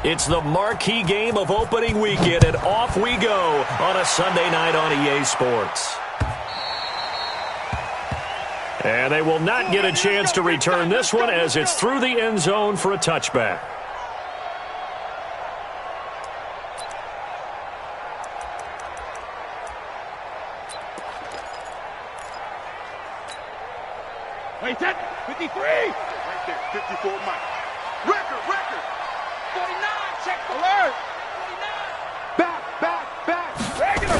It's the marquee game of opening weekend, and off we go on a Sunday night on EA Sports. And they will not get a chance to return this one as it's through the end zone for a touchback. Wait, that 53! Right there, 54 Mike. Record! 49, check the alert! 49! Back! Regular!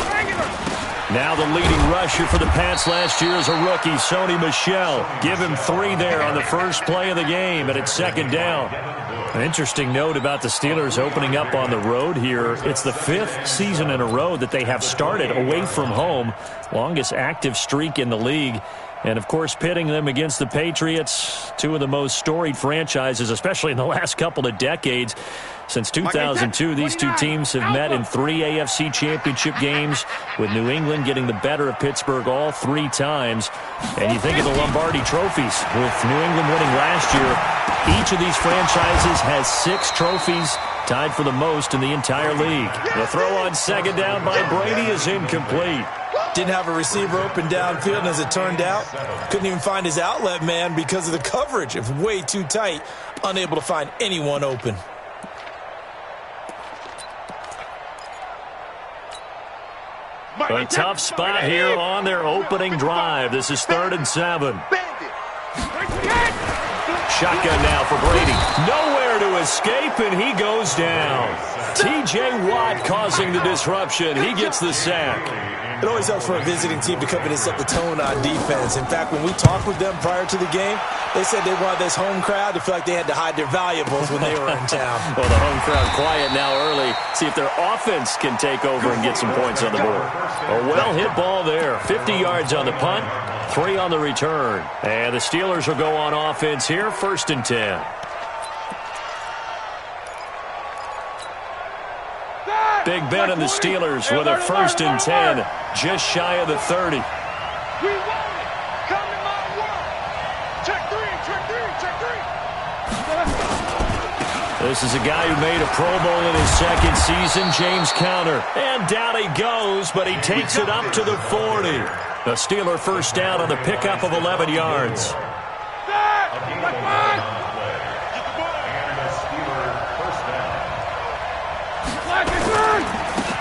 Now the leading rusher for the Pats last year is a rookie, Sony Michel. Give him 3 there on the first play of the game, and it's second down. An interesting note about the Steelers opening up on the road here. It's the 5th season in a row that they have started away from home. Longest active streak in the league. And, of course, pitting them against the Patriots, 2 of the most storied franchises, especially in the last couple of decades. Since 2002, these 2 teams have met in 3 AFC championship games, with New England getting the better of Pittsburgh all 3 times. And you think of the Lombardi trophies, with New England winning last year. Each of these franchises has 6 trophies, tied for the most in the entire league. The throw on second down by Brady is incomplete. Didn't have a receiver open downfield, and as it turned out, couldn't even find his outlet man because of the coverage. It was way too tight, unable to find anyone open. A tough spot here on their opening drive. This is 3rd and 7. Shotgun now for Brady. Nowhere to escape, and he goes down. T.J. Watt causing the disruption. He gets the sack. It always helps for a visiting team to come in and set the tone on defense. In fact, when we talked with them prior to the game, they said they wanted this home crowd to feel like they had to hide their valuables when they were in town. Well, the home crowd quiet now early. See if their offense can take over and get some points on the board. A well-hit ball there. 50 yards on the punt, 3 on the return. And the Steelers will go on offense here, 1st and 10. Big Ben and the Steelers with a 1st and 10, just shy of the 30. We want it. Come to my world. Check 3. This is a guy who made a Pro Bowl in his 2nd season, James Conner. And down he goes, but he takes it up to the 40. The Steeler first down on the pickup of 11 yards.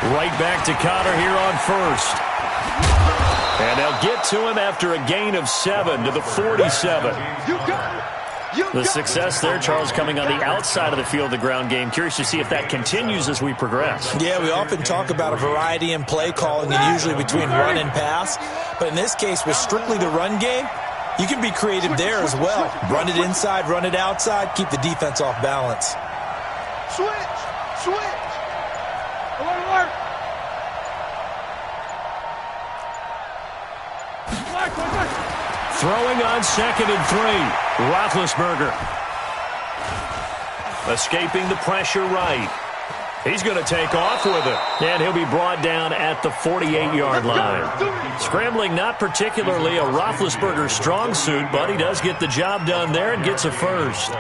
Right back to Conner here on 1st. And they'll get to him after a gain of 7 to the 47. The success there, Charles, coming on the outside of the field, the ground game. Curious to see if that continues as we progress. Yeah, we often talk about a variety in play calling, and usually between run and pass. But in this case, with strictly the run game, you can be creative there as well. Run it inside, run it outside, keep the defense off balance. Switch. Alert. Throwing on 2nd and 3. Roethlisberger. Escaping the pressure right. He's going to take off with it. And he'll be brought down at the 48-yard line. Scrambling not particularly a Roethlisberger strong suit, but he does get the job done there and gets a 1st.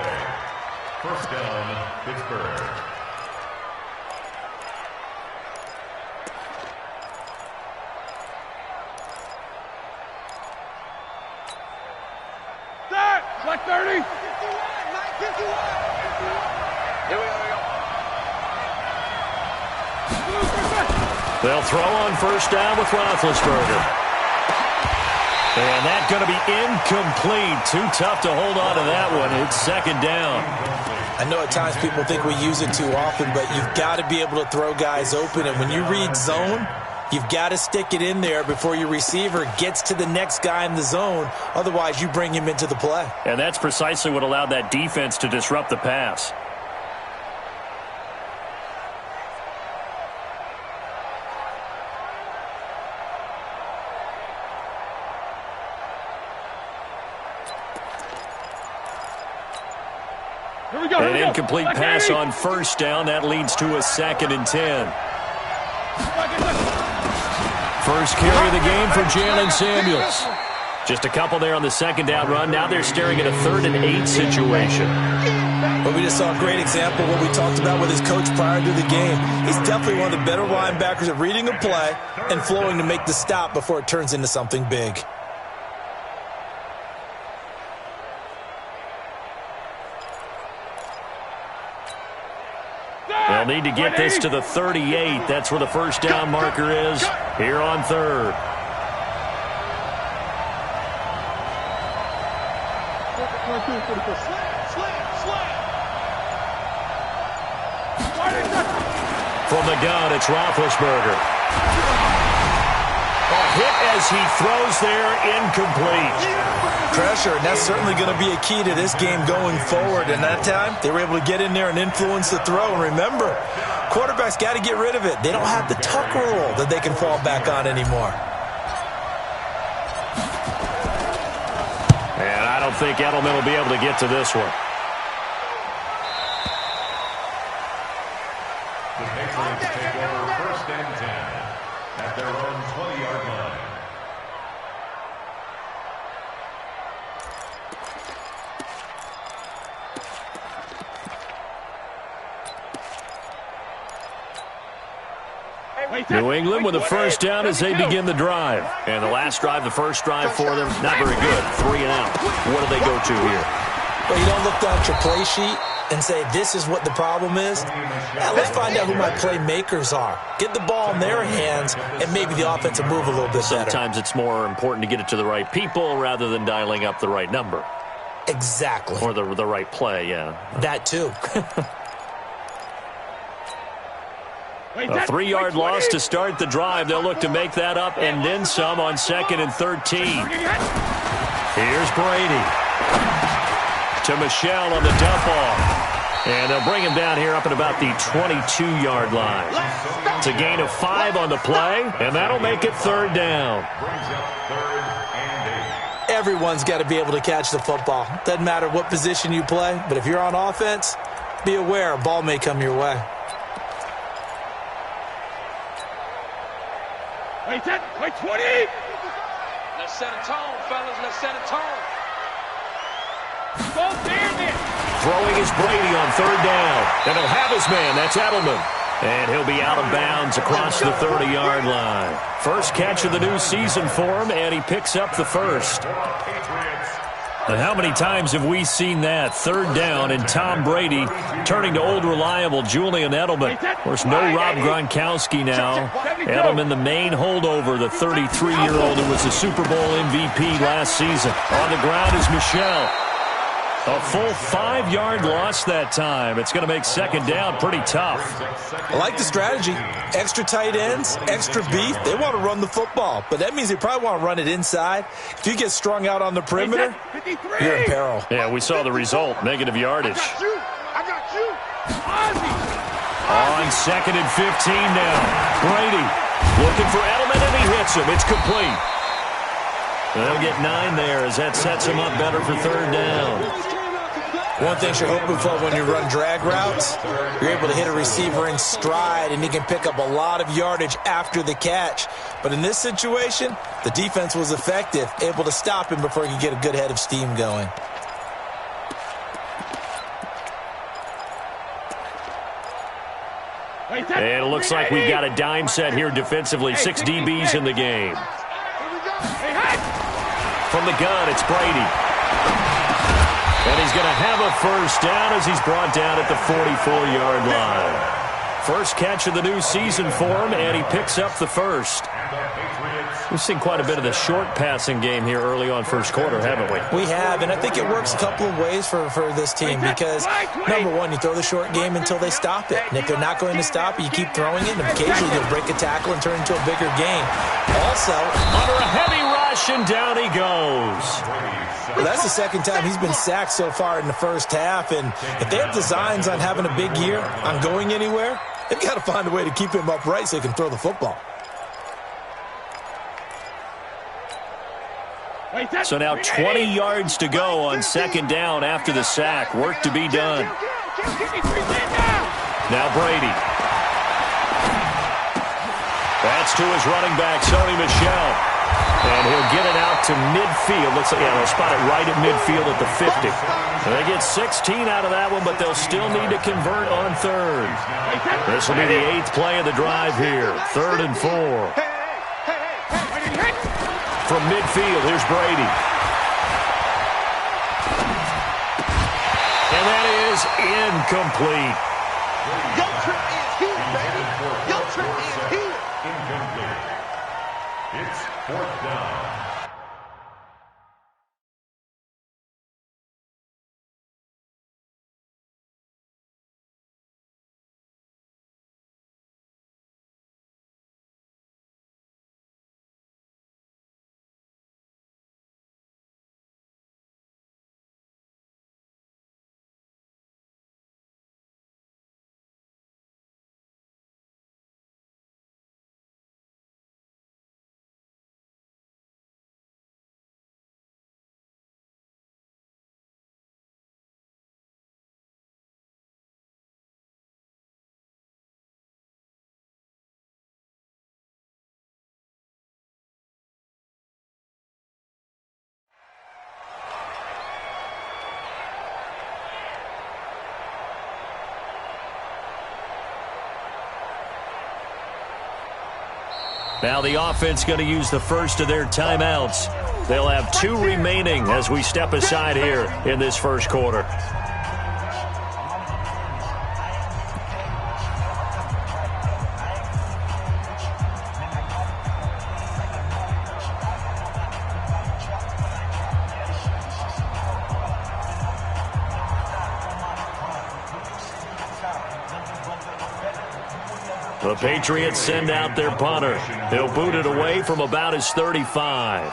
1st down, Pittsburgh. Like 30. 51. Here we go. They'll throw on 1st down with Roethlisberger. And that's going to be incomplete. Too tough to hold on to that one. It's 2nd down. I know at times people think we use it too often, but you've got to be able to throw guys open. And when you read zone, you've got to stick it in there before your receiver gets to the next guy in the zone. Otherwise, you bring him into the play. And that's precisely what allowed that defense to disrupt the pass. An incomplete pass on 1st down. That leads to a 2nd and 10. First carry of the game for Jalen Samuels. Just a couple there on the second down run. Now they're staring at a 3rd and 8 situation. But we just saw a great example of what we talked about with his coach prior to the game. He's definitely one of the better linebackers at reading a play and flowing to make the stop before it turns into something big. They'll need to get this to the 38. That's where the first down marker is here on 3rd. From the gun, it's Roethlisberger. A hit as he throws there, incomplete. Pressure, and that's certainly going to be a key to this game going forward. And that time, they were able to get in there and influence the throw. And remember, quarterbacks got to get rid of it. They don't have the tuck rule that they can fall back on anymore. And I don't think Edelman will be able to get to this one. The Patriots take over 1st and 10 at their own 20-yard line. New England with a first down as they begin the drive. And the last drive, the first drive for them, not very good. 3 and out. What do they go to here? Well, you don't look down at your play sheet and say, this is what the problem is. Now, let's find out who my playmakers are. Get the ball in their hands, and maybe the offense will move a little bit better. Sometimes it's more important to get it to the right people rather than dialing up the right number. Exactly. Or the right play, yeah. That, too. A 3-yard loss to start the drive. They'll look to make that up and then some on 2nd and 13. Here's Brady. To Michel on the dump off. And they'll bring him down here up at about the 22-yard line. It's a gain of 5 on the play, and that'll make it 3rd down. Everyone's got to be able to catch the football. Doesn't matter what position you play, but if you're on offense, be aware a ball may come your way. Wait, 20! Let's set a tone, fellas. Let's set a tone. Go there, then. Throwing is Brady on 3rd down. And he'll have his man. That's Edelman. And he'll be out of bounds across the 30-yard line. First catch of the new season for him, and he picks up the first. And how many times have we seen that? 3rd down and Tom Brady turning to old reliable Julian Edelman. Of course, no Rob Gronkowski now. Edelman, the main holdover, the 33-year-old who was the Super Bowl MVP last season. On the ground is Michel. A full 5-yard loss that time. It's going to make 2nd down pretty tough. I like the strategy. Extra tight ends, extra beef. They want to run the football, but that means they probably want to run it inside. If you get strung out on the perimeter, you're in peril. Yeah, we saw the result. Negative yardage. I got you. Ozzy. On 2nd and 15 now. Brady looking for Edelman, and he hits him. It's complete. They'll get 9 there as that sets him up better for 3rd down. One thing you're hoping for when you run drag routes, you're able to hit a receiver in stride, and he can pick up a lot of yardage after the catch. But in this situation, the defense was effective, able to stop him before he could get a good head of steam going. And it looks like we've got a dime set here defensively. 6 DBs in the game. From the gun, it's Brady. And he's going to have a first down as he's brought down at the 44-yard line. First catch of the new season for him, and he picks up the first. We've seen quite a bit of the short passing game here early on first quarter, haven't we? We have, and I think it works a couple of ways for this team because, number one, you throw the short game until they stop it. And if they're not going to stop it, you keep throwing it, and occasionally you'll break a tackle and turn into a bigger game. Also, under a heavy rush, and down he goes. Well, that's the 2nd time he's been sacked so far in the first half, and if they have designs on having a big year, on going anywhere, they've got to find a way to keep him upright so he can throw the football. So now 20 yards to go on 2nd down after the sack. Work to be done. Now Brady. That's to his running back, Sony Michel. And he'll get it out to midfield. Looks like, yeah, they'll spot it right at midfield at the 50. And they get 16 out of that one, but they'll still need to convert on third. This will be the 8th play of the drive here. 3rd and 4. From midfield, here's Brady. And that is incomplete. Your trip is here, baby. Your trip is here. Incomplete. It's 4th down. Now the offense going to use the first of their timeouts. They'll have 2 remaining as we step aside here in this first quarter. The Patriots send out their punter. He'll boot it away from about his 35.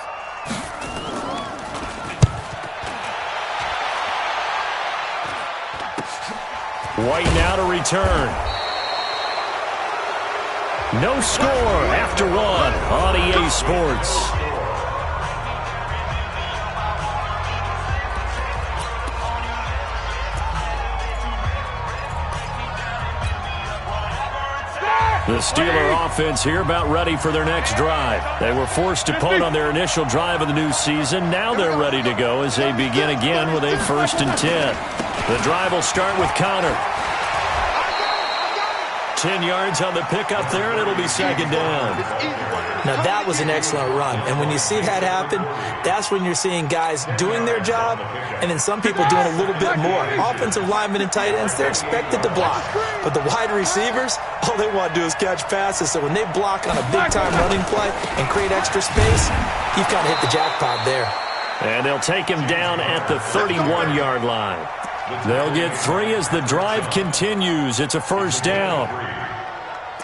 White now to return. No score after 1 on EA Sports. The Steeler offense here about ready for their next drive. They were forced to punt on their initial drive of the new season. Now they're ready to go as they begin again with a 1st and 10. The drive will start with Connor. 10 yards on the pickup there, and it'll be 2nd down. Now, that was an excellent run. And when you see that happen, that's when you're seeing guys doing their job and then some people doing a little bit more. Offensive linemen and tight ends, they're expected to block. But the wide receivers, all they want to do is catch passes. So when they block on a big-time running play and create extra space, you've kind of hit the jackpot there. And they'll take him down at the 31-yard line. They'll get 3 as the drive continues. It's a 1st down.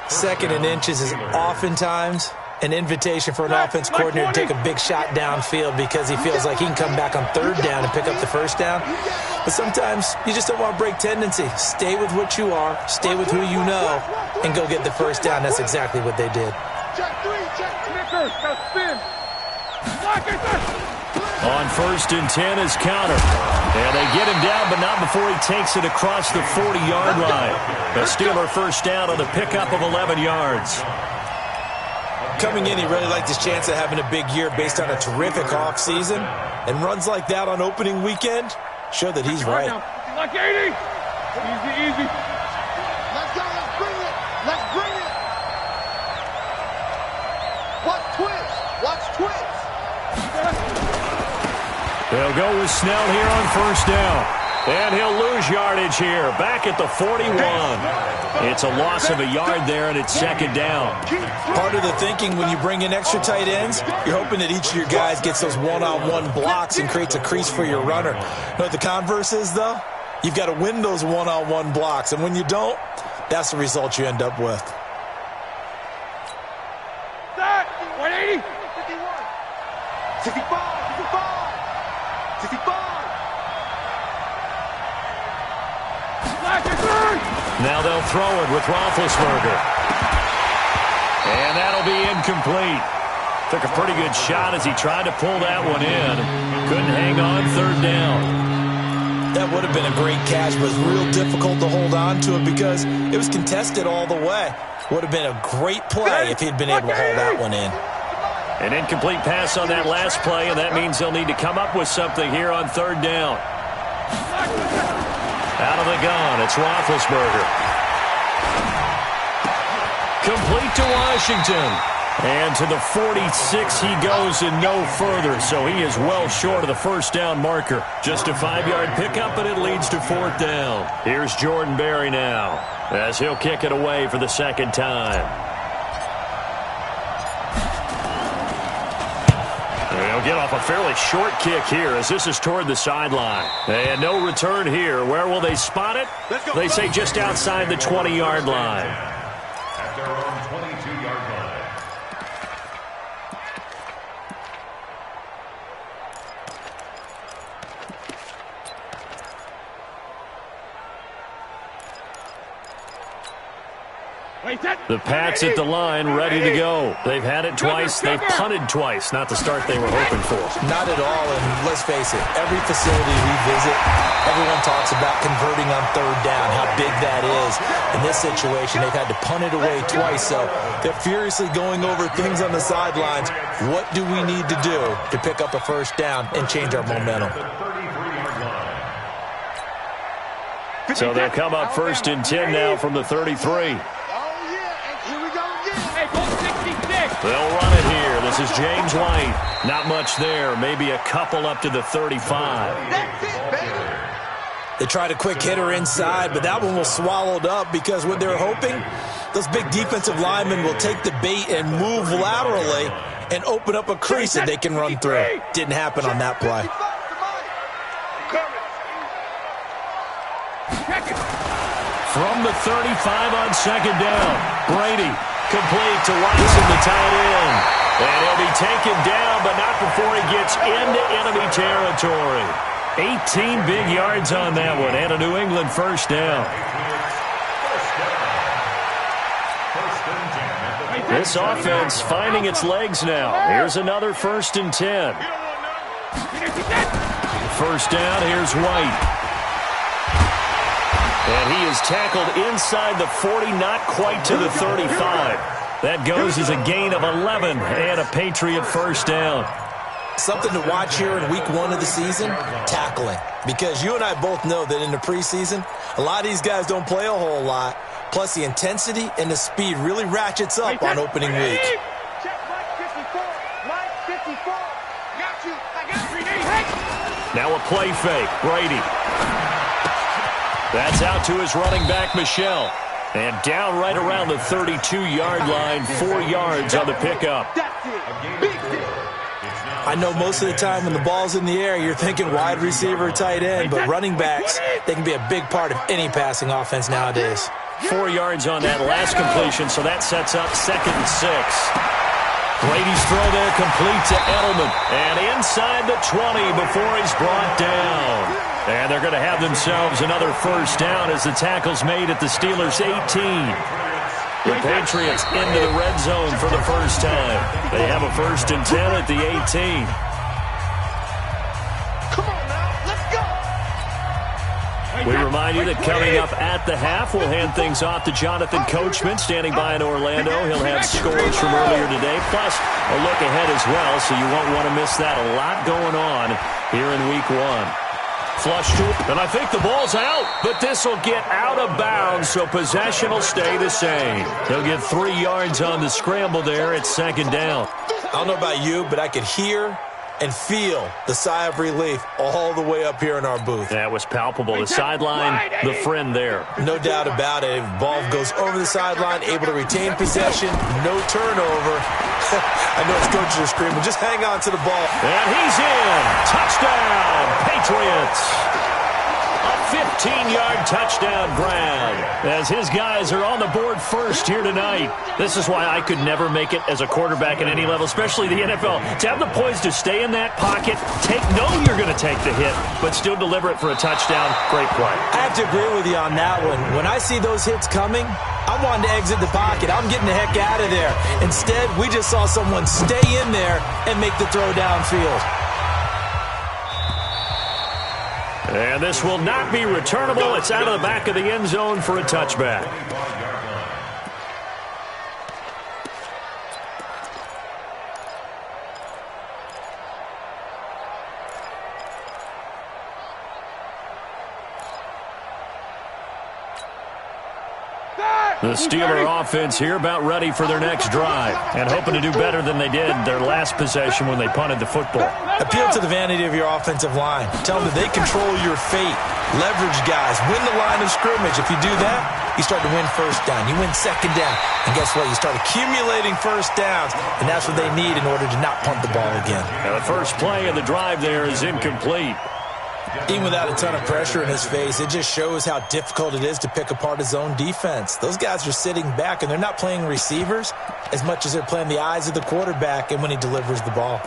2nd and inches is oftentimes an invitation for an offense coordinator to take a big shot downfield because he feels like he can come back on 3rd down and pick up the 1st down. But sometimes you just don't want to break tendency. Stay with what you are, stay with who you know, and go get the 1st down. That's exactly what they did. Check 3, check 3. Now spin. On 1st and 10 is Connor. And they get him down, but not before he takes it across the 40-yard line. The Steeler 1st down on the pickup of 11 yards. Coming in, he really liked his chance of having a big year based on a terrific offseason. And runs like that on opening weekend show that he's right. Like 80. Easy. Let's go. Let's bring it. Let's bring it. Watch twist. Watch twist. They'll go with Snell here on 1st down. And he'll lose yardage here, back at the 41. It's a loss of a yard there, and it's 2nd down. Part of the thinking when you bring in extra tight ends, you're hoping that each of your guys gets those one-on-one blocks and creates a crease for your runner. You know what the converse is, though? You've got to win those one-on-one blocks, and when you don't, that's the result you end up with. 180. 65. Now they'll throw it with Roethlisberger. And that'll be incomplete. Took a pretty good shot as he tried to pull that one in. Couldn't hang on 3rd down. That would have been a great catch, but it was real difficult to hold on to it because it was contested all the way. Would have been a great play if he'd been able to hold that one in. An incomplete pass on that last play, and that means they'll need to come up with something here on third down. Out of the gun, it's Roethlisberger. Complete to Washington. And to the 46 he goes and no further, so he is well short of the first down marker. Just a 5-yard pickup, and it leads to fourth down. Here's Jordan Berry now, as he'll kick it away for the second time. They'll get off a fairly short kick here, as this is toward the sideline. And no return here. Where will they spot it? They say just outside the 20-yard line. At their own 22-yard line. The Pats at the line, ready to go. They've had it twice. They've punted twice. Not the start they were hoping for. Not at all, and let's face it, every facility we visit, everyone talks about converting on third down, how big that is. In this situation, they've had to punt it away twice, so they're furiously going over things on the sidelines. What do we need to do to pick up a first down and change our momentum? So they'll come up first and 10 now from the 33. They'll run it here. This is James White. Not much there. Maybe a couple up to the 35. They tried a quick hitter inside, but that one was swallowed up because what they're hoping, those big defensive linemen will take the bait and move laterally and open up a crease that they can run through. Didn't happen on that play. From the 35 on second down, Brady complete to Watson, the tight end. And he'll be taken down, but not before he gets into enemy territory. 18 big yards on that one, and a New England first down. This offense finding its legs now. Here's another first and 10. First down, here's White. And he is tackled inside the 40, not quite to the 35. That goes as a gain of 11 and a Patriot first down. Something to watch here in week 1 of the season, tackling. Because you and I both know that in the preseason, a lot of these guys don't play a whole lot. Plus the intensity and the speed really ratchets up on opening week. Now a play fake, Brady. That's out to his running back, Michel. And down right around the 32-yard line, 4 yards on the pickup. I know most of the time when the ball's in the air, you're thinking wide receiver, tight end, but running backs, they can be a big part of any passing offense nowadays. 4 yards on that last completion, so that sets up 2nd and 6. Brady's throw there complete to Edelman. And inside the 20 before he's brought down. And they're going to have themselves another first down as the tackle's made at the Steelers' 18. The Patriots into the red zone for the first time. They have a first and 10 at the 18. Come on now, let's go. We remind you that coming up at the half, we'll hand things off to Jonathan Coachman, standing by in Orlando. He'll have scores from earlier today, plus a look ahead as well, so you won't want to miss that. A lot going on here in week 1. Flush to it, and I think the ball's out, but this will get out of bounds, so possession will stay the same. They'll get 3 yards on the scramble there at second down. I don't know about you, but I could hear and feel the sigh of relief all the way up here in our booth. That was palpable. The sideline, the friend there. No doubt about it. Ball goes over the sideline, able to retain possession, no turnover. I know his coaches are screaming, just hang on to the ball. And he's in. Touchdown, Patriots. A 15-yard touchdown grab as his guys are on the board first here tonight. This is why I could never make it as a quarterback at any level, especially the NFL. To have the poise to stay in that pocket, know you're going to take the hit, but still deliver it for a touchdown. Great play. I have to agree with you on that one. When I see those hits coming, I'm wanting to exit the pocket. I'm getting the heck out of there. Instead, we just saw someone stay in there and make the throw downfield. And this will not be returnable. It's out of the back of the end zone for a touchback. The Steeler offense here about ready for their next drive and hoping to do better than they did their last possession when they punted the football. Appeal to the vanity of your offensive line. Tell them that they control your fate. Leverage guys. Win the line of scrimmage. If you do that, you start to win first down. You win second down. And guess what? You start accumulating first downs, and that's what they need in order to not punt the ball again. Now the first play of the drive there is incomplete. Even without a ton of pressure in his face, it just shows how difficult it is to pick apart his own defense. Those guys are sitting back, and they're not playing receivers as much as they're playing the eyes of the quarterback and when he delivers the ball.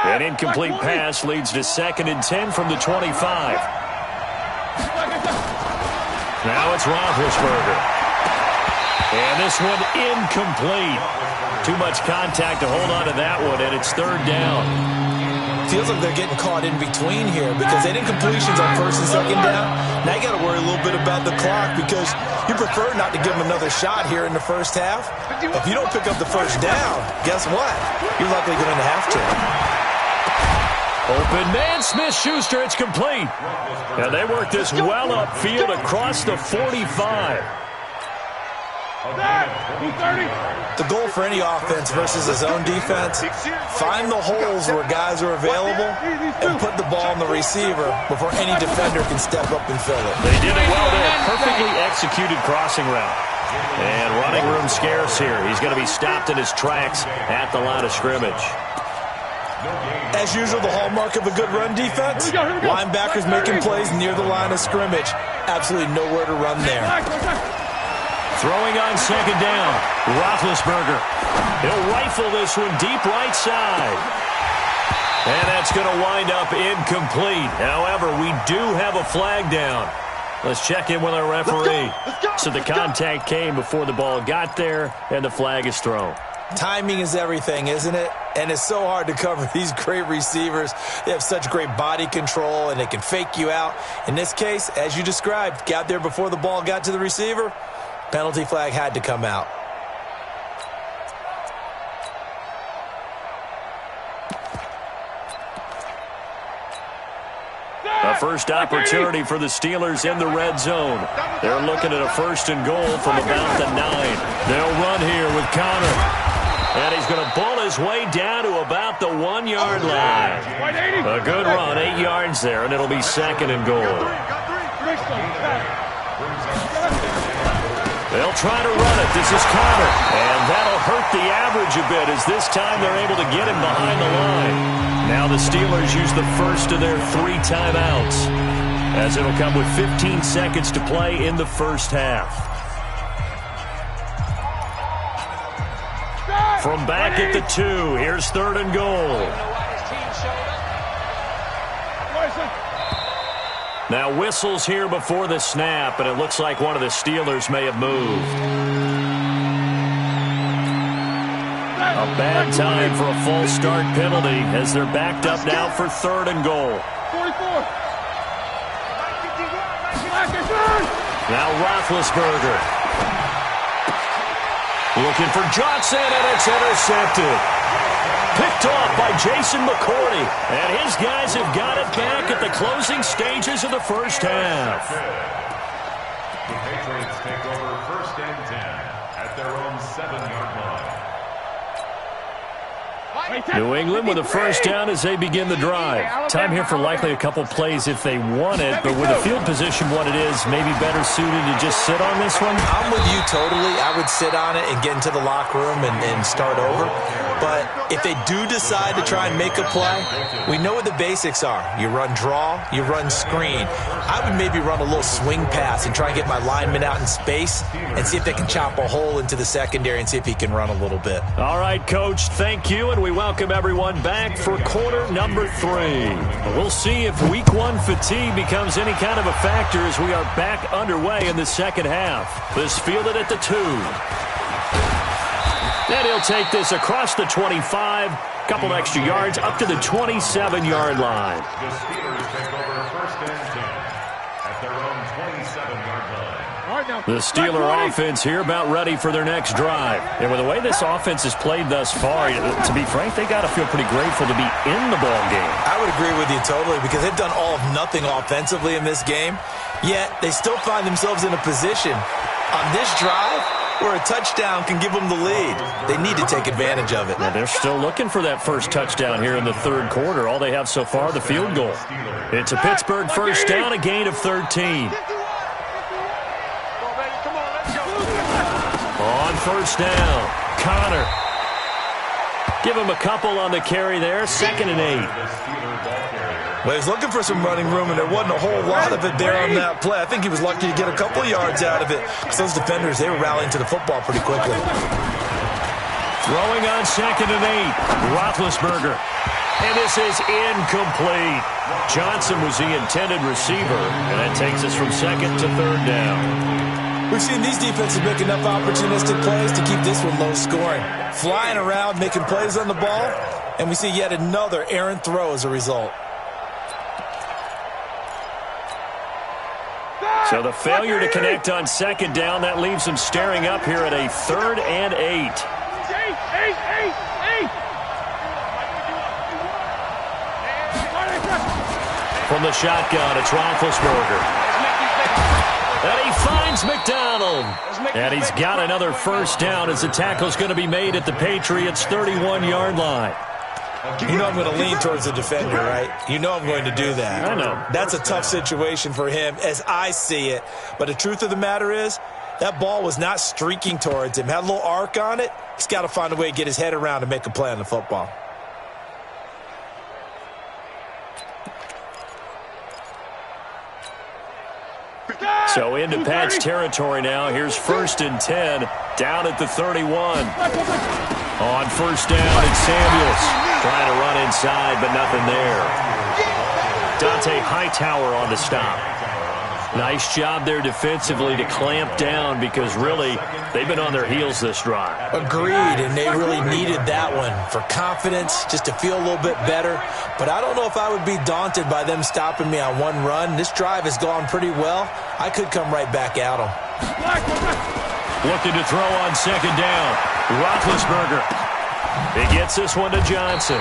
An incomplete pass leads to 2nd and 10 from the 25. Now it's Roethlisberger. And this one incomplete. Too much contact to hold on to that one, and it's 3rd down. Feels like they're getting caught in between here because they did incompletions on 1st and 2nd down. Now you got to worry a little bit about the clock because you prefer not to give them another shot here in the first half. If you don't pick up the first down, guess what? You're likely going to have to. Open man, Smith-Schuster, it's complete. Now they work this well upfield across the 45. The goal for any offense versus his own defense, find the holes where guys are available and put the ball on the receiver before any defender can step up and fill it. They did it well there. Perfectly executed crossing route. And running room scarce here. He's going to be stopped in his tracks at the line of scrimmage. As usual, the hallmark of a good run defense, linebackers making plays near the line of scrimmage. Absolutely nowhere to run there. Throwing on 2nd down, Roethlisberger. He'll rifle this one deep right side. And that's going to wind up incomplete. However, we do have a flag down. Let's check in with our referee. So the contact came before the ball got there, and the flag is thrown. Timing is everything, isn't it? And it's so hard to cover these great receivers. They have such great body control, and they can fake you out. In this case, as you described, got there before the ball got to the receiver. Penalty flag had to come out. A first opportunity for the Steelers in the red zone. They're looking at a 1st and goal from about the 9. They'll run here with Connor. And he's going to bull his way down to about the 1-yard line. A good run, 8 yards there, and it'll be 2nd and goal. They'll try to run it. This is Connor. And that'll hurt the average a bit as this time they're able to get him behind the line. Now the Steelers use the first of their 3 timeouts as it'll come with 15 seconds to play in the first half. From back at the 2, here's 3rd and goal. Now whistles here before the snap, and it looks like one of the Steelers may have moved. A bad time for a false start penalty as they're backed up now for 3rd and goal. 44. Now Roethlisberger. Looking for Johnson, and it's intercepted. Picked off by Jason McCourty. And his guys have got it back at the closing stages of the first half. The Patriots take over 1st and 10 at their own 7-yard line. New England with a first down as they begin the drive. Time here for likely a couple plays if they want it, but with the field position what it is, maybe better suited to just sit on this one? I'm with you totally. I would sit on it and get into the locker room and start over. But if they do decide to try and make a play, we know what the basics are. You run draw, you run screen. I would maybe run a little swing pass and try and get my lineman out in space and see if they can chop a hole into the secondary and see if he can run a little bit. All right, Coach, thank you, and we welcome everyone back for quarter number 3. We'll see if week 1 fatigue becomes any kind of a factor as we are back underway in the second half. This fielded at the 2. And he'll take this across the 25, couple extra yards up to the 27-yard line. The Steelers take over 1st and 10 at their own 27-yard line. The Steeler offense here about ready for their next drive. And with the way this offense has played thus far, to be frank, they got to feel pretty grateful to be in the ball game. I would agree with you totally because they've done all of nothing offensively in this game, yet they still find themselves in a position on this drive where a touchdown can give them the lead. They need to take advantage of it. Now they're still looking for that first touchdown here in the third quarter. All they have so far, the field goal. It's a Pittsburgh first down, a gain of 13. On first down, Connor. Give him a couple on the carry there, 2nd and 8. Well, he was looking for some running room, and there wasn't a whole lot of it there on that play. I think he was lucky to get a couple of yards out of it because those defenders, they were rallying to the football pretty quickly. Throwing on 2nd and 8, Roethlisberger. And this is incomplete. Johnson was the intended receiver, and that takes us from 2nd to 3rd down. We've seen these defenses make enough opportunistic plays to keep this one low scoring. Flying around, making plays on the ball, and we see yet another errant throw as a result. So the failure to connect on 2nd down, that leaves them staring up here at a 3rd and 8. From the shotgun, it's Roethlisberger. And he finds McDonald. And he's got another first down as the tackle's going to be made at the Patriots' 31-yard line. You know I'm going to lean towards the defender, right? You know I'm going to do that. I know. That's a tough situation for him as I see it. But the truth of the matter is, that ball was not streaking towards him. Had a little arc on it. He's got to find a way to get his head around and make a play on the football. So into Pats territory now. Here's 1st and 10 down at the 31. On first down, it's Samuels. Trying to run inside, but nothing there. Dante Hightower on the stop. Nice job there defensively to clamp down because really they've been on their heels this drive. Agreed, and they really needed that one for confidence, just to feel a little bit better. But I don't know if I would be daunted by them stopping me on one run. This drive has gone pretty well. I could come right back at them. Looking to throw on 2nd down. Roethlisberger. He gets this one to Johnson.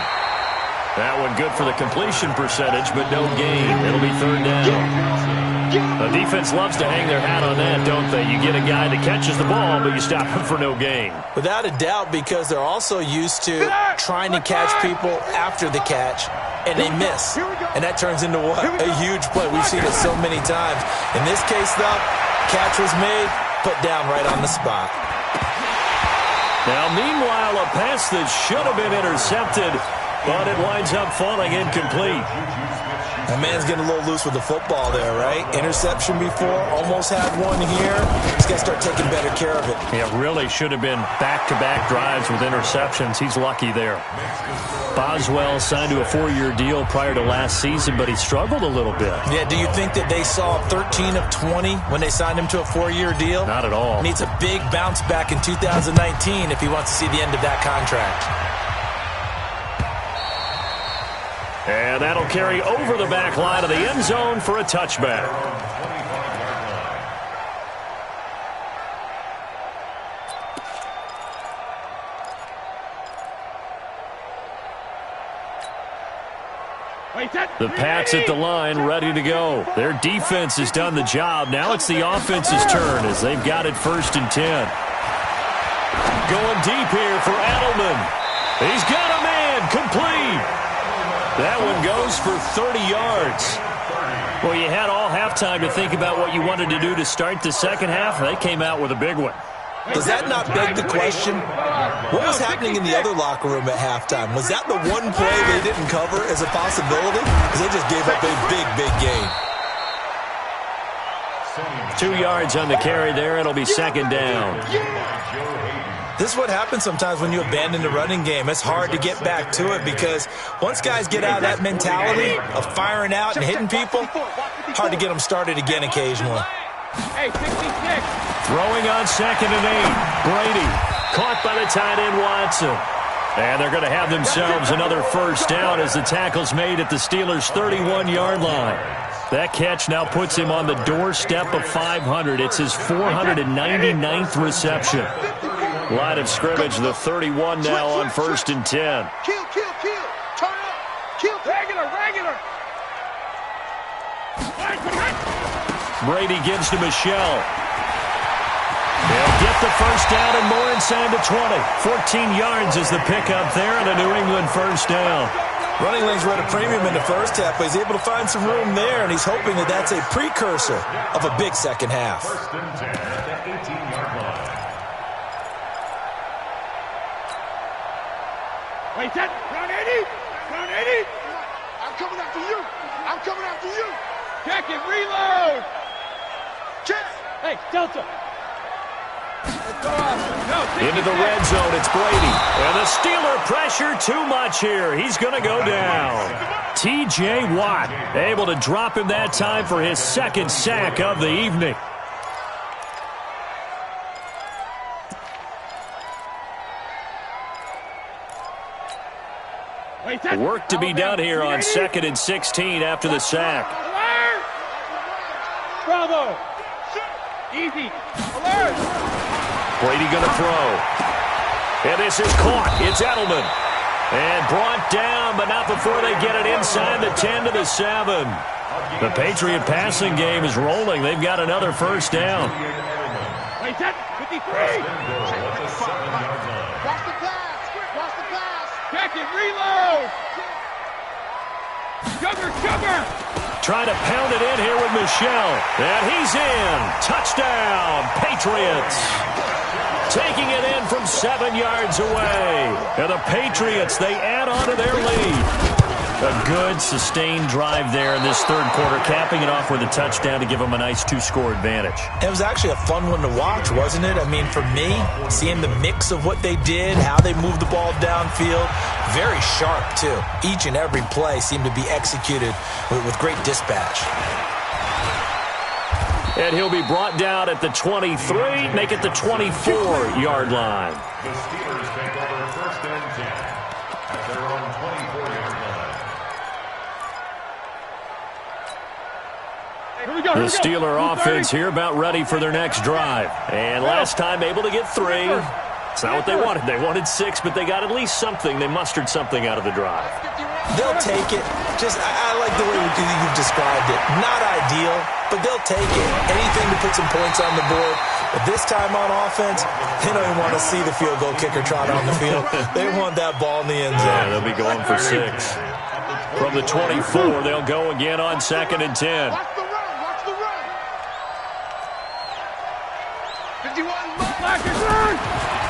That one good for the completion percentage, but no gain. It'll be 3rd down. The defense loves to hang their hat on that, don't they? You get a guy that catches the ball, but you stop him for no gain. Without a doubt, because they're also used to trying to catch people after the catch, and they miss. And that turns into what? A huge play. We've seen it so many times. In this case, though, catch was made, put down right on the spot. Now, meanwhile, a pass that should have been intercepted, but it winds up falling incomplete. That man's getting a little loose with the football there, right? Interception before, almost had one here. He's got to start taking better care of it. Yeah, really should have been back-to-back drives with interceptions. He's lucky there. Boswell signed to a 4-year deal prior to last season, but he struggled a little bit. Yeah, do you think that they saw 13 of 20 when they signed him to a 4-year deal? Not at all. Needs a big bounce back in 2019 if he wants to see the end of that contract. And that'll carry over the back line of the end zone for a touchback. The Pats at the line, ready to go. Their defense has done the job. Now it's the offense's turn as they've got it 1st and 10. Going deep here for Edelman. He's got a man, complete. That one goes for 30 yards. Well, you had all halftime to think about what you wanted to do to start the second half. They came out with a big one. Does that not beg the question? What was happening in the other locker room at halftime? Was that the one play they didn't cover as a possibility? Because they just gave up a big, big gain. 2 yards on the carry there. It'll be 2nd down. This is what happens sometimes when you abandon the running game. It's hard to get back to it because once guys get out of that mentality of firing out and hitting people, hard to get them started again occasionally. Hey, 66. Throwing on 2nd and 8. Brady caught by the tight end Watson. And they're going to have themselves another first down as the tackle's made at the Steelers' 31-yard line. That catch now puts him on the doorstep of 500. It's his 499th reception. Line of scrimmage, the 31 now on 1st and 10. Kill. Turn up. Kill. Regular. Brady gives to Michelle. They'll get the first down and more inside the 20. 14 yards is the pickup there and a New England first down. Running lanes were at a premium in the first half, but he's able to find some room there, and he's hoping that that's a precursor of a big second half. 1st and 10 at the 18-yard line. Wait, that. Run 80. I'm coming after you. Check it. Reload. Check. Hey, Delta. Into the red zone, it's Brady. And the Steeler pressure too much here. He's going to go down. T.J. Watt able to drop him that time for his second sack of the evening. Work to be done here on 2nd and 16 after the sack. Alert! Bravo! Easy! Alert! Brady going to throw. And this is caught. It's Edelman. And brought down, but not before they get it inside the 10 to the 7. The Patriot passing game is rolling. They've got another first down. Wait, that 53! Watch the pass! Check it, reload! Sugar! Trying to pound it in here with Michelle. And he's in. Touchdown, Patriots. Taking it in from 7 yards away. And the Patriots, they add on to their lead. A good, sustained drive there in this third quarter, capping it off with a touchdown to give them a nice 2-score advantage. It was actually a fun one to watch, wasn't it? I mean, for me, seeing the mix of what they did, how they moved the ball downfield, very sharp, too. Each and every play seemed to be executed with great dispatch. And he'll be brought down at the 23, make it the 24-yard line. The Steelers take over 1st and 10 at their own 24-yard line. The Steeler offense here about ready for their next drive. And last time able to get 3. It's not what they wanted. They wanted 6, but they got at least something. They mustered something out of the drive. They'll take it. I like the way you've described it. Not ideal, but they'll take it. Anything to put some points on the board. But this time on offense, they don't even want to see the field goal kicker trot on the field. They want that ball in the end zone. Yeah, they'll be going for 6. From the 24, they'll go again on 2nd and 10. Watch the run! 51, run!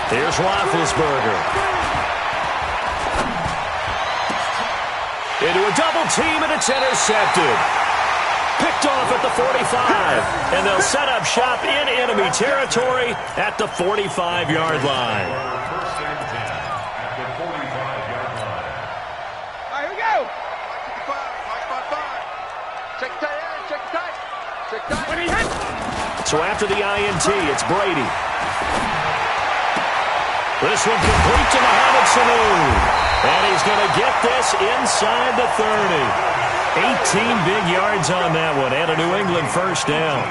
Here's Roethlisberger. Into a double team, and it's intercepted. Picked off at the 45. And they'll set up shop in enemy territory at the 45-yard line. 1st and 10 at the 45-yard line. All right, here we go. 55. Check tight. When he hits. So after the INT, it's Brady. This one complete to Mohamed Sanu. And he's going to get this inside the 30. 18 big yards on that one, and a New England first down.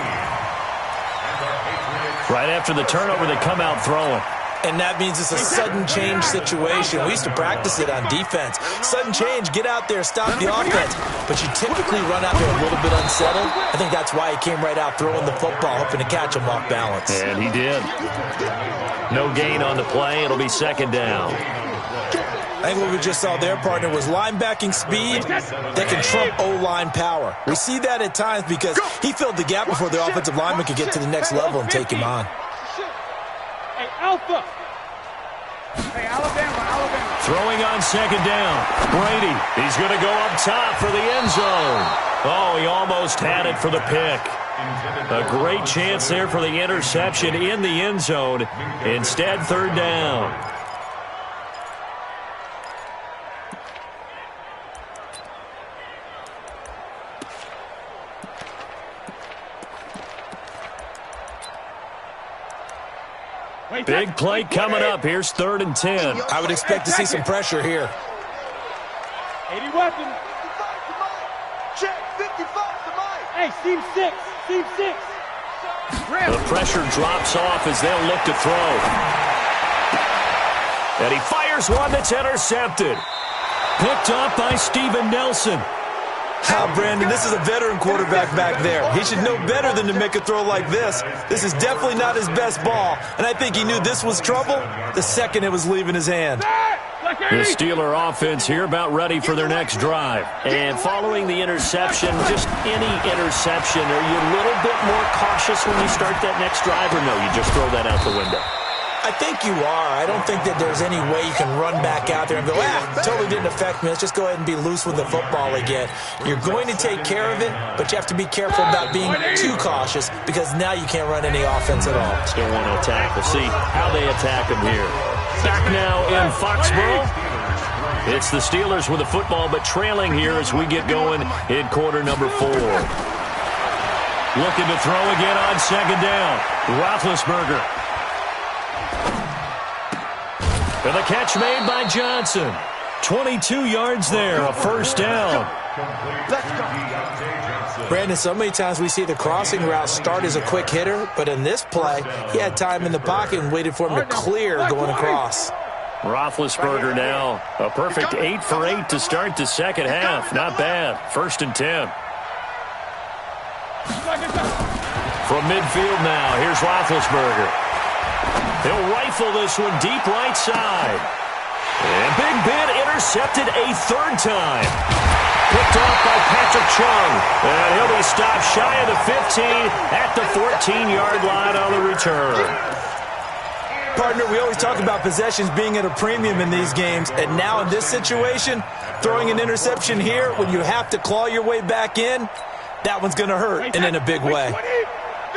Right after the turnover, they come out throwing. And that means it's a sudden change situation. We used to practice it on defense. Sudden change, get out there, stop the offense. But you typically run out there a little bit unsettled. I think that's why he came right out throwing the football, hoping to catch him off balance. And he did. No gain on the play. It'll be 2nd down. I think what we just saw there, partner, was linebacking speed that can trump O-line power. We see that at times because he filled the gap before the offensive lineman could get to the next level and take him on. Hey, Alpha. Hey, Alabama. Throwing on 2nd down. Brady, he's going to go up top for the end zone. Oh, he almost had it for the pick. A great chance there for the interception in the end zone. Instead, 3rd down. Big play coming up. Here's 3rd and 10. I would expect to see some pressure here. 80 weapon. Check 55 to Mike. Hey, seam 6. Seam 6. The pressure drops off as they'll look to throw. And he fires one that's intercepted. Picked up by Steven Nelson. Brandon, this is a veteran quarterback back there. He should know better than to make a throw like this. This is definitely not his best ball, and I think he knew this was trouble the second it was leaving his hand. The Steeler offense here about ready for their next drive. And following the interception, just any interception, are you a little bit more cautious when you start that next drive, or no, you just throw that out the window? I think you are. I don't think that there's any way you can run back out there and go, totally didn't affect me. Let's just go ahead and be loose with the football again. You're going to take care of it, but you have to be careful about being too cautious because now you can't run any offense at all. Still want to attack. We'll see how they attack him here. Back now in Foxborough. It's the Steelers with the football, but trailing here as we get going in quarter number 4. Looking to throw again on 2nd down. Roethlisberger. And the catch made by Johnson. 22 yards there, a 1st down. Brandon, so many times we see the crossing route start as a quick hitter, but in this play, he had time in the pocket and waited for him to clear going across. Roethlisberger now, a perfect 8 for 8 to start the second half. Not bad. 1st and 10. From midfield now, here's Roethlisberger. He'll rifle this one deep right side. And Big Ben intercepted a 3rd time. Picked off by Patrick Chung. And he'll be stopped shy of the 15 at the 14-yard line on the return. Partner, we always talk about possessions being at a premium in these games. And now in this situation, throwing an interception here when you have to claw your way back in, that one's going to hurt, and in a big way.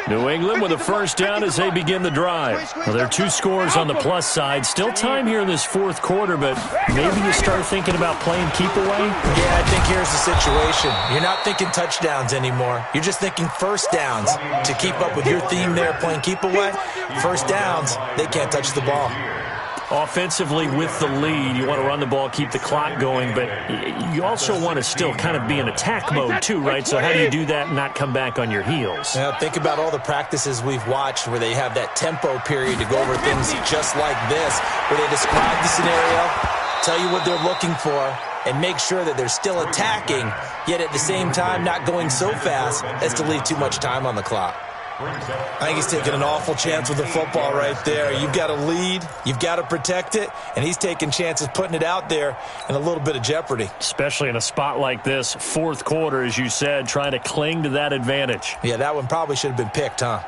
New England with a 1st down as they begin the drive. Well, there are 2 scores on the plus side. Still time here in this 4th quarter, but maybe you start thinking about playing keep away? Yeah, I think here's the situation. You're not thinking touchdowns anymore. You're just thinking 1st downs. To keep up with your theme there, playing keep away, 1st downs, they can't touch the ball. Offensively with the lead, you want to run the ball, keep the clock going, but you also want to still kind of be in attack mode too, right? So how do you do that and not come back on your heels? Yeah, think about all the practices we've watched where they have that tempo period to go over things just like this, where they describe the scenario, tell you what they're looking for, and make sure that they're still attacking, yet at the same time not going so fast as to leave too much time on the clock. I think he's taking an awful chance with the football right there. You've got to lead, you've got to protect it, and he's taking chances putting it out there in a little bit of jeopardy. Especially in a spot like this, 4th quarter, as you said, trying to cling to that advantage. Yeah, that one probably should have been picked, huh?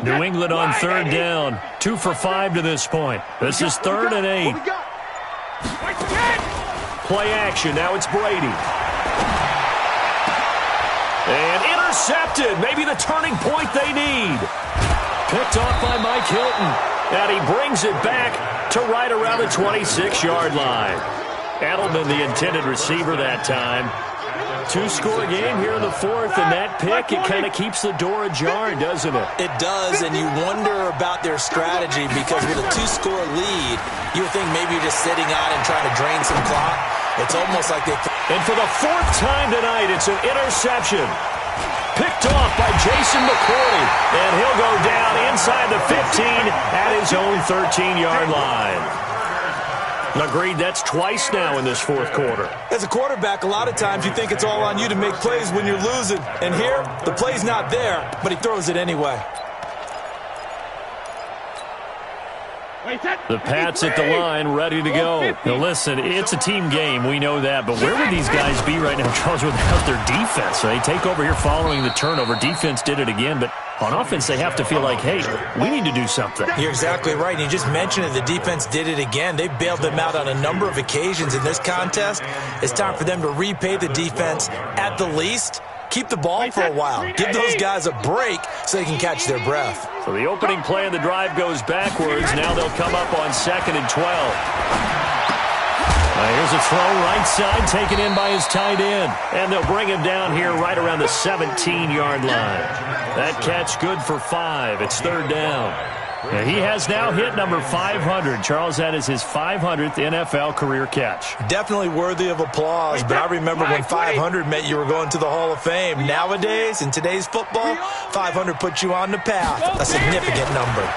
New England on 3rd down. 2 for 5 to this point. This is 3rd and 8. Play action. Now it's Brady. And intercepted. Maybe the turning point they need. Picked off by Mike Hilton. And he brings it back to right around the 26-yard line. Edelman, the intended receiver that time. 2-score game here in the 4th, and that pick, it kind of keeps the door ajar, doesn't it? It does, and you wonder about their strategy because with a 2-score lead, you would think maybe you're just sitting out and trying to drain some clock. It's almost like they... And for the 4th time tonight, it's an interception. Picked off by Jason McCourty, and he'll go down inside the 15 at his own 13-yard line. Agreed, that's twice now in this 4th quarter. As a quarterback, a lot of times you think it's all on you to make plays when you're losing. And here, the play's not there, but he throws it anyway. The Pats at the line, ready to go. Now listen, it's a team game, we know that, but where would these guys be right now, Charles, without their defense? They take over here following the turnover. Defense did it again, but on offense they have to feel like, hey, we need to do something. You're exactly right, and you just mentioned it. The defense did it again. They bailed them out on a number of occasions in this contest. It's time for them to repay the defense at the least. Keep the ball for a while. Give those guys a break so they can catch their breath. So the opening play of the drive goes backwards. Now they'll come up on 2nd and 12. Here's a throw right side, taken in by his tight end. And they'll bring him down here right around the 17-yard line. That catch good for 5. It's 3rd down. And he has now hit number 500. Charles, that is his 500th NFL career catch. Definitely worthy of applause, but I remember when 500 meant you were going to the Hall of Fame. Nowadays, in today's football, 500 puts you on the path. A significant number.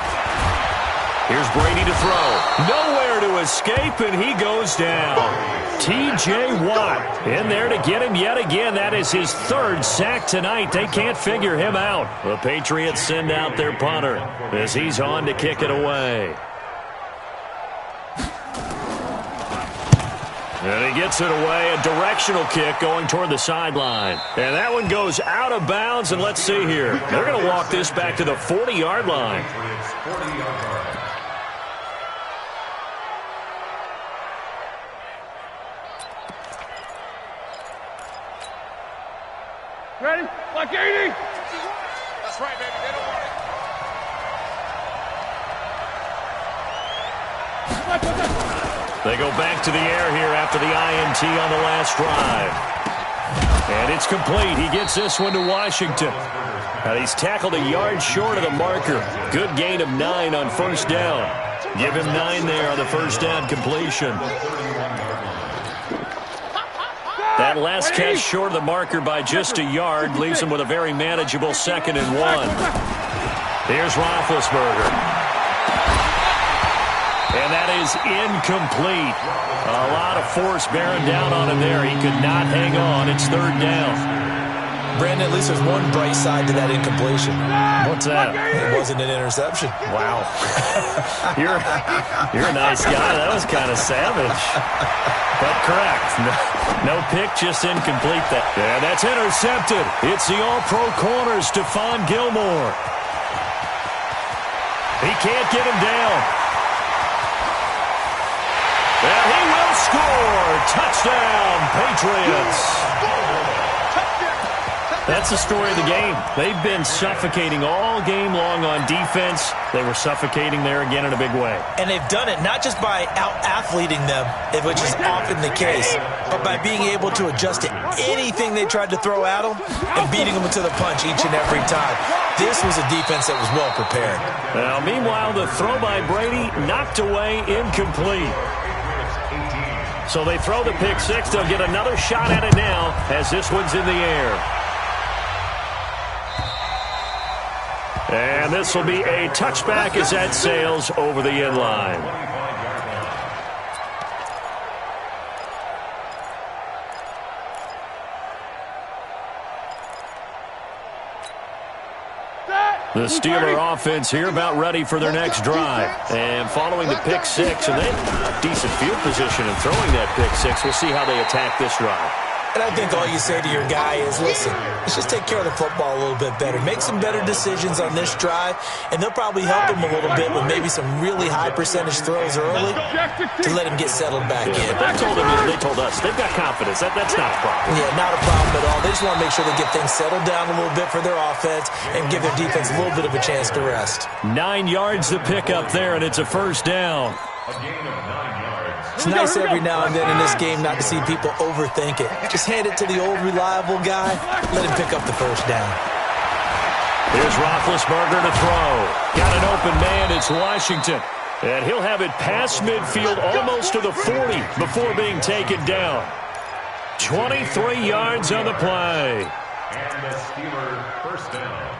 Here's Brady to throw. Nowhere to escape, and he goes down. T.J. Watt in there to get him yet again. That is his 3rd sack tonight. They can't figure him out. The Patriots send out their punter as he's on to kick it away. And he gets it away, a directional kick going toward the sideline. And that one goes out of bounds, and let's see here. They're going to walk this back to the 40-yard line. Ready? Like 80. That's right, baby. They don't want it. They go back to the air here after the INT on the last drive. And it's complete. He gets this one to Washington. And he's tackled a yard short of the marker. Good gain of 9 on 1st down. Give him 9 there on the 1st down completion. That last catch short of the marker by just a yard leaves him with a very manageable 2nd and 1. Here's Roethlisberger. And that is incomplete. A lot of force bearing down on him there. He could not hang on. It's 3rd down. Brandon, at least there's one bright side to that incompletion. What's that? It wasn't an interception. Wow. You're a nice guy. That was kind of savage. But correct. No pick, just incomplete. Yeah, that's intercepted. It's the all-pro corner, Stephon Gilmore. He can't get him down. And he will score. Touchdown, Patriots. That's the story of the game. They've been suffocating all game long on defense. They were suffocating there again in a big way. And they've done it not just by out-athleting them, which is often the case, but by being able to adjust to anything they tried to throw at them and beating them to the punch each and every time. This was a defense that was well prepared. Now, meanwhile, the throw by Brady knocked away, incomplete. So they throw the pick 6. They'll get another shot at it now as this one's in the air. And this will be a touchback as that sails over the end line. The Steeler offense here about ready for their next drive. And following the pick 6, and they have decent field position in throwing that pick 6. We'll see how they attack this drive. And I think all you say to your guy is, listen, let's just take care of the football a little bit better. Make some better decisions on this drive, and they'll probably help him a little bit with maybe some really high percentage throws early to let him get settled back in. But they told us they've got confidence. That's not a problem. Yeah, not a problem at all. They just want to make sure they get things settled down a little bit for their offense and give their defense a little bit of a chance to rest. 9 yards to pick up there, and it's a 1st down. A gain of 9 yards. It's nice every now and then in this game not to see people overthink it. Just hand it to the old reliable guy. Let him pick up the 1st down. Here's Roethlisberger to throw. Got an open man. It's Washington. And he'll have it past midfield almost to the 40 before being taken down. 23 yards on the play. And the Steelers 1st down.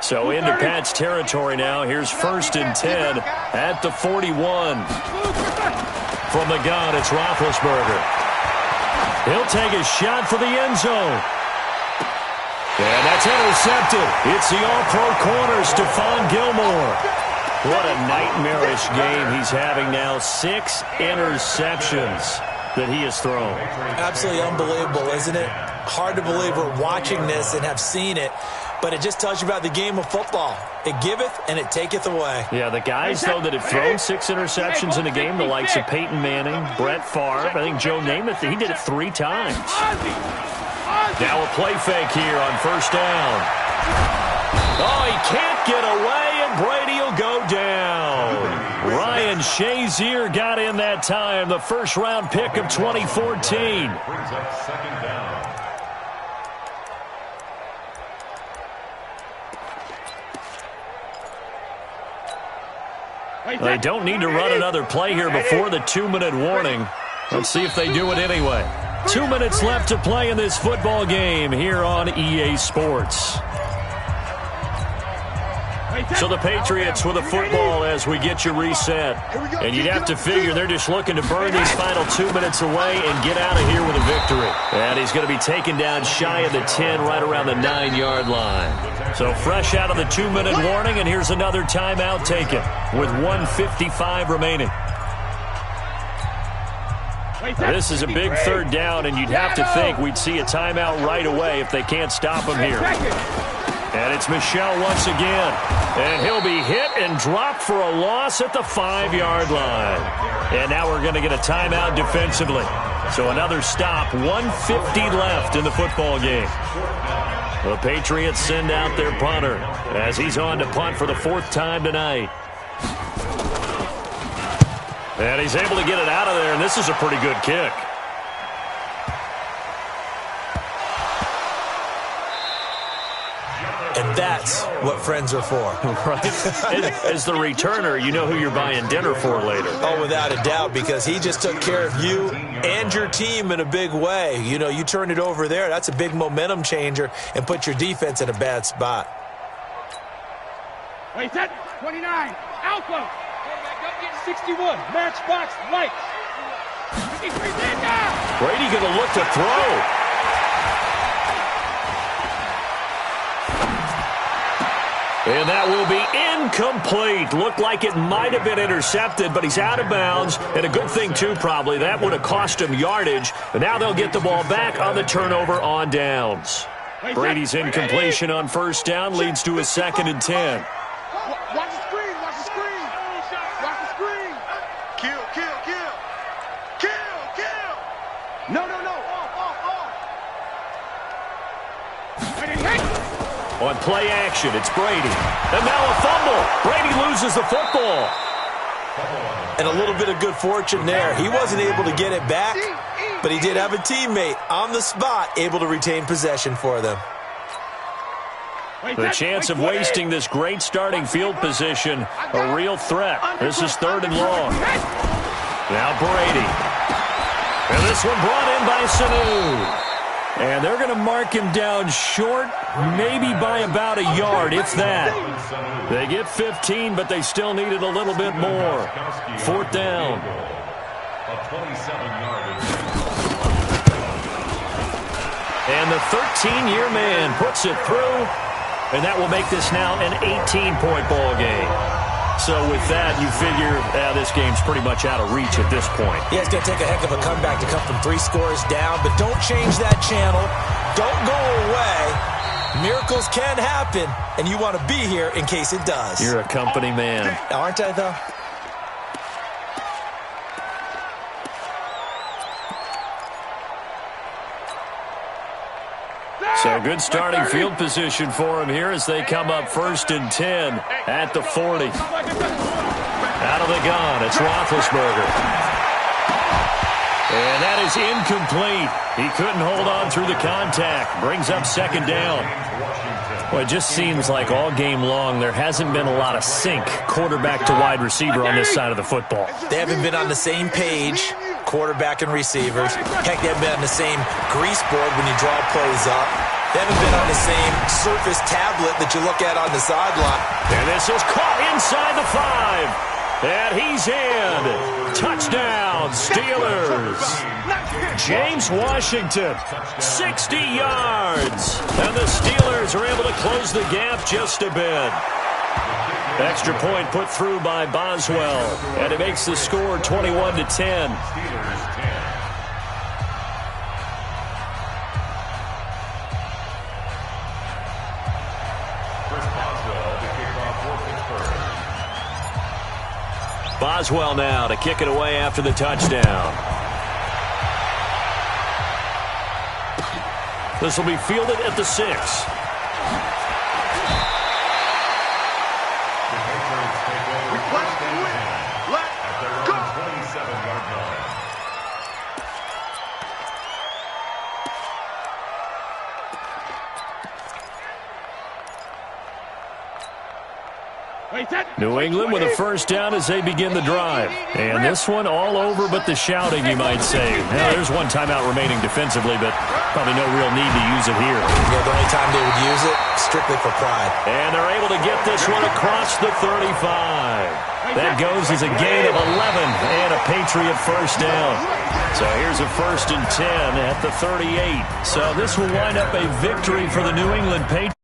So into Pat's territory now. Here's 1st and 10 at the 41. From the gun, it's Roethlisberger. He'll take a shot for the end zone. And that's intercepted. It's the all-pro corner, Stephon Gilmore. What a nightmarish game he's having now. 6 interceptions that he has thrown. Absolutely unbelievable, isn't it? Hard to believe we're watching this and have seen it. But it just tells you about the game of football. It giveth and it taketh away. Yeah, the guys, though, that have thrown 6 interceptions in a game, the likes of Peyton Manning, Brett Favre, I think Joe Namath, he did it 3 times. Now a play fake here on first down. Oh, he can't get away, and Brady will go down. Ryan Shazier got in that time, the first-round pick of 2014. Brings up second down. They don't need to run another play here before the 2-minute warning. Let's see if they do it anyway. 2 minutes left to play in this football game here on EA Sports. So the Patriots with a football as we get you reset. And you'd have to figure they're just looking to burn these final 2 minutes away and get out of here with a victory. And he's going to be taken down shy of the 10, right around the 9-yard line. So fresh out of the 2-minute warning, and here's another timeout taken with 1:55 remaining. This is a big third down, and you'd have to think we'd see a timeout right away if they can't stop him here. And it's Michel once again. And he'll be hit and dropped for a loss at the 5-yard line. And now we're going to get a timeout defensively. So another stop, 1:50 left in the football game. The Patriots send out their punter as he's on to punt for the 4th time tonight. And he's able to get it out of there, and this is a pretty good kick. And that's what friends are for. Right. As the returner, you know who you're buying dinner for later. Oh, without a doubt, because he just took care of you and your team in a big way. You know, you turned it over there. That's a big momentum changer and put your defense in a bad spot. Wait, set 29, Alpha. 61, matchbox lights. 53, down. Brady going to look to throw. And that will be incomplete. Looked like it might have been intercepted, but he's out of bounds. And a good thing, too, probably. That would have cost him yardage. But now they'll get the ball back on the turnover on downs. Brady's incompletion on first down leads to a 2nd and 10. Watch the screen, watch the screen. Watch the screen. Kill. No. Off. On play action, it's Brady. And now a fumble. Brady loses the football. And a little bit of good fortune there. He wasn't able to get it back, but he did have a teammate on the spot able to retain possession for them. The chance of wasting this great starting field position, a real threat. This is 3rd and long. Now Brady. And this one brought in by Sanu. And they're going to mark him down short, maybe by about a yard, if that. They get 15, but they still needed a little bit more. 4th down. And the 13-year man puts it through, and that will make this now an 18-point ball game. So with that, you figure this game's pretty much out of reach at this point. Yeah, it's going to take a heck of a comeback to come from 3 scores down, but don't change that channel. Don't go away. Miracles can happen, and you want to be here in case it does. You're a company man. Aren't I, though? So good starting field position for him here as they come up 1st and 10 at the 40. Out of the gun, it's Roethlisberger. And that is incomplete. He couldn't hold on through the contact. Brings up 2nd down. Well, it just seems like all game long there hasn't been a lot of sync quarterback to wide receiver on this side of the football. They haven't been on the same page, quarterback and receivers. Heck, they haven't been on the same grease board when you draw plays up. They haven't been on the same Surface tablet that you look at on the sideline. And this is caught inside the 5. And he's in. Touchdown, Steelers. James Washington, 60 yards. And the Steelers are able to close the gap just a bit. Extra point put through by Boswell. And it makes the score 21-10. Boswell now to kick it away after the touchdown. This will be fielded at the 6. New England with a first down as they begin the drive. And this one all over but the shouting, you might say. Now, there's one timeout remaining defensively, but probably no real need to use it here. Yeah, the only time they would use it, strictly for pride. And they're able to get this one across the 35. That goes as a gain of 11 and a Patriot first down. So here's a 1st and 10 at the 38. So this will wind up a victory for the New England Patriots.